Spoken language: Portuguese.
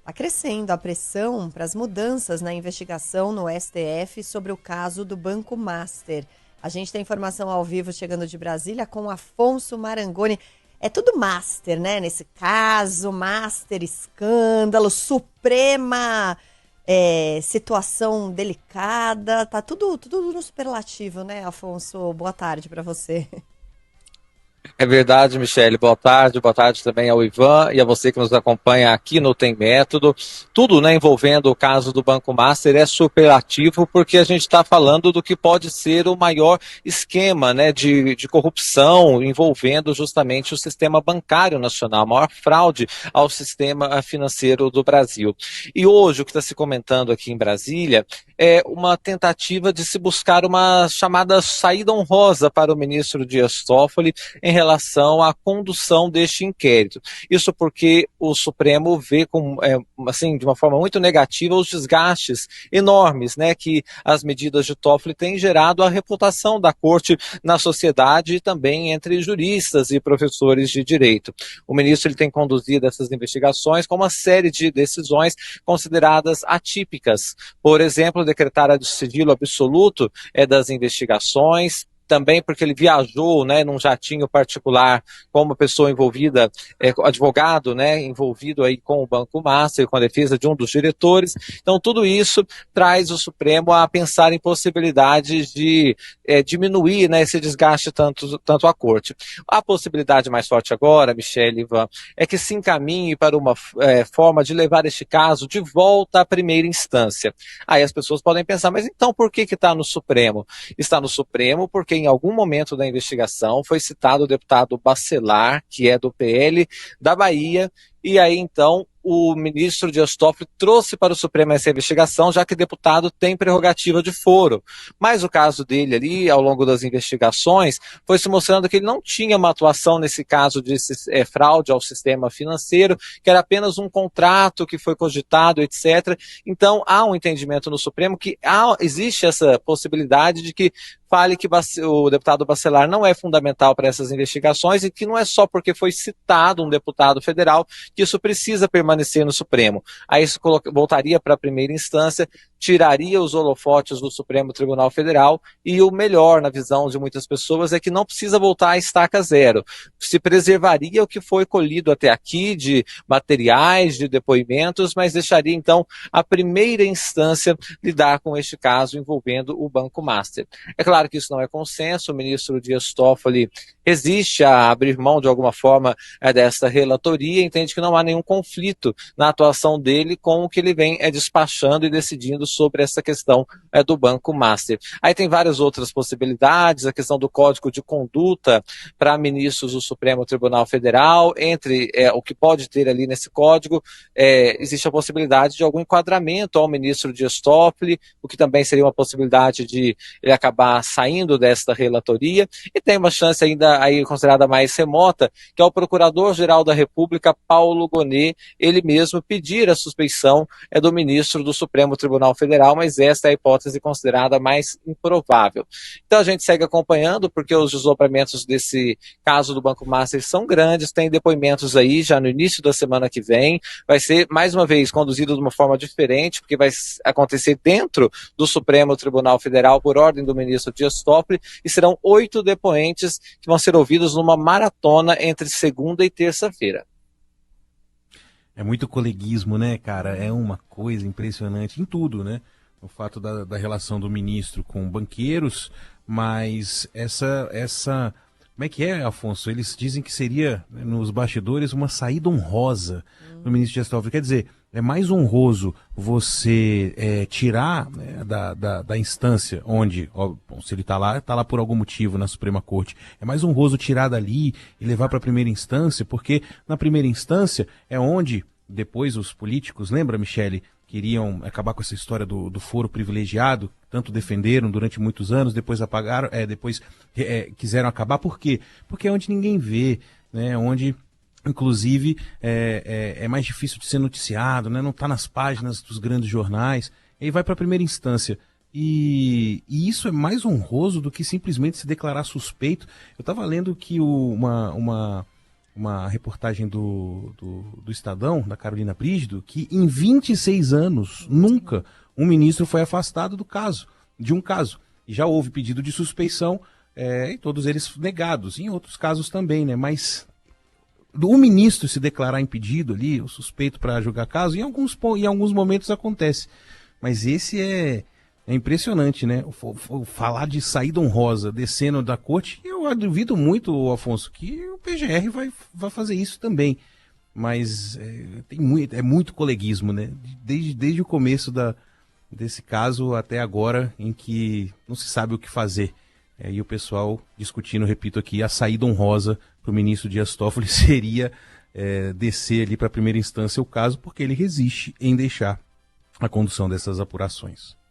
Está crescendo a pressão para as mudanças na investigação no STF sobre o caso do Banco Master. A gente tem informação ao vivo chegando de Brasília com Afonso Marangoni. É tudo Master, né? Nesse caso, Master, escândalo, Suprema, situação delicada. Tá tudo no superlativo, né, Afonso? Boa tarde para você. É verdade, Michele. Boa tarde também ao Ivan e a você que nos acompanha aqui no Tem Método. Tudo, né, envolvendo o caso do Banco Master é superlativo porque a gente está falando do que pode ser o maior esquema, né, de corrupção envolvendo justamente o sistema bancário nacional, a maior fraude ao sistema financeiro do Brasil. E hoje o que está se comentando aqui em Brasília é uma tentativa de se buscar uma chamada saída honrosa para o ministro Dias Toffoli em relação à condução deste inquérito. Isso porque o Supremo vê assim, de uma forma muito negativa os desgastes enormes, né, que as medidas de Toffoli têm gerado à reputação da corte na sociedade e também entre juristas e professores de direito. O ministro ele tem conduzido essas investigações com uma série de decisões consideradas atípicas. Por exemplo, decretar a sigilo absoluto das investigações, também porque ele viajou, né, num jatinho particular como pessoa envolvida, advogado, né, envolvido aí com o Banco Master, com a defesa de um dos diretores. Então, tudo isso traz o Supremo a pensar em possibilidades de diminuir, né, esse desgaste tanto à corte. A possibilidade mais forte agora, Michele, Ivan, é que se encaminhe para uma forma de levar este caso de volta à primeira instância. Aí as pessoas podem pensar, mas então por que está no Supremo? Está no Supremo porque em algum momento da investigação foi citado o deputado Bacelar, que é do PL da Bahia, e aí então o ministro Dias Toffoli trouxe para o Supremo essa investigação, já que deputado tem prerrogativa de foro. Mas o caso dele ali, ao longo das investigações, foi se mostrando que ele não tinha uma atuação nesse caso de fraude ao sistema financeiro, que era apenas um contrato que foi cogitado, etc. Então, há um entendimento no Supremo que existe essa possibilidade de que fale que o deputado Bacelar não é fundamental para essas investigações e que não é só porque foi citado um deputado federal que isso precisa permanecer no Supremo. Aí isso voltaria para a primeira instância, tiraria os holofotes do Supremo Tribunal Federal e o melhor, na visão de muitas pessoas, é que não precisa voltar à estaca zero. Se preservaria o que foi colhido até aqui de materiais, de depoimentos, mas deixaria então a primeira instância lidar com este caso envolvendo o Banco Master. É claro que isso não é consenso, o ministro Dias Toffoli resiste a abrir mão de alguma forma desta relatoria, entende que não há nenhum conflito na atuação dele com o que ele vem despachando e decidindo sobre essa questão do Banco Master. Aí tem várias outras possibilidades, a questão do Código de Conduta para ministros do Supremo Tribunal Federal, entre o que pode ter ali nesse código, existe a possibilidade de algum enquadramento ao ministro Dias Toffoli, o que também seria uma possibilidade de ele acabar saindo desta relatoria, e tem uma chance ainda aí considerada mais remota, que é o Procurador-Geral da República, Paulo Gonet, ele mesmo pedir a suspeição do ministro do Supremo Tribunal Federal, mas esta é a hipótese considerada mais improvável. Então a gente segue acompanhando, porque os desdobramentos desse caso do Banco Master são grandes, tem depoimentos aí já no início da semana que vem, vai ser mais uma vez conduzido de uma forma diferente, porque vai acontecer dentro do Supremo Tribunal Federal por ordem do ministro Dias Toffoli, e serão 8 depoentes que vão ser ouvidos numa maratona entre segunda e terça-feira. É muito coleguismo, né, cara? É uma coisa impressionante em tudo, né? O fato da relação do ministro com banqueiros, mas essa. Como é que é, Afonso? Eles dizem que seria, né, nos bastidores, uma saída honrosa do ministro Dias Toffoli. Quer dizer, é mais honroso você tirar, né, da instância onde, ó, bom, se ele está lá por algum motivo na Suprema Corte. É mais honroso tirar dali e levar para a primeira instância, porque na primeira instância é onde depois os políticos, lembra, Michele, queriam acabar com essa história do foro privilegiado, tanto defenderam durante muitos anos, depois apagaram, depois quiseram acabar. Por quê? Porque é onde ninguém vê, né? Onde inclusive é mais difícil de ser noticiado, né? Não está nas páginas dos grandes jornais, e aí vai para a primeira instância. E isso é mais honroso do que simplesmente se declarar suspeito. Eu estava lendo que uma reportagem do Estadão, da Carolina Brígido, que em 26 anos, nunca um ministro foi afastado de um caso. E já houve pedido de suspeição, e todos eles negados, em outros casos também, né? Mas o ministro se declarar impedido ali, o suspeito para julgar caso, em alguns momentos acontece. Mas esse é impressionante, né? Falar de saída honrosa descendo da corte, eu duvido muito, Afonso, que o PGR vai fazer isso também. Mas é muito coleguismo, né? Desde o começo desse caso até agora, em que não se sabe o que fazer. E o pessoal discutindo, repito aqui, a saída honrosa para o ministro Dias Toffoli seria descer ali para a primeira instância o caso, porque ele resiste em deixar a condução dessas apurações.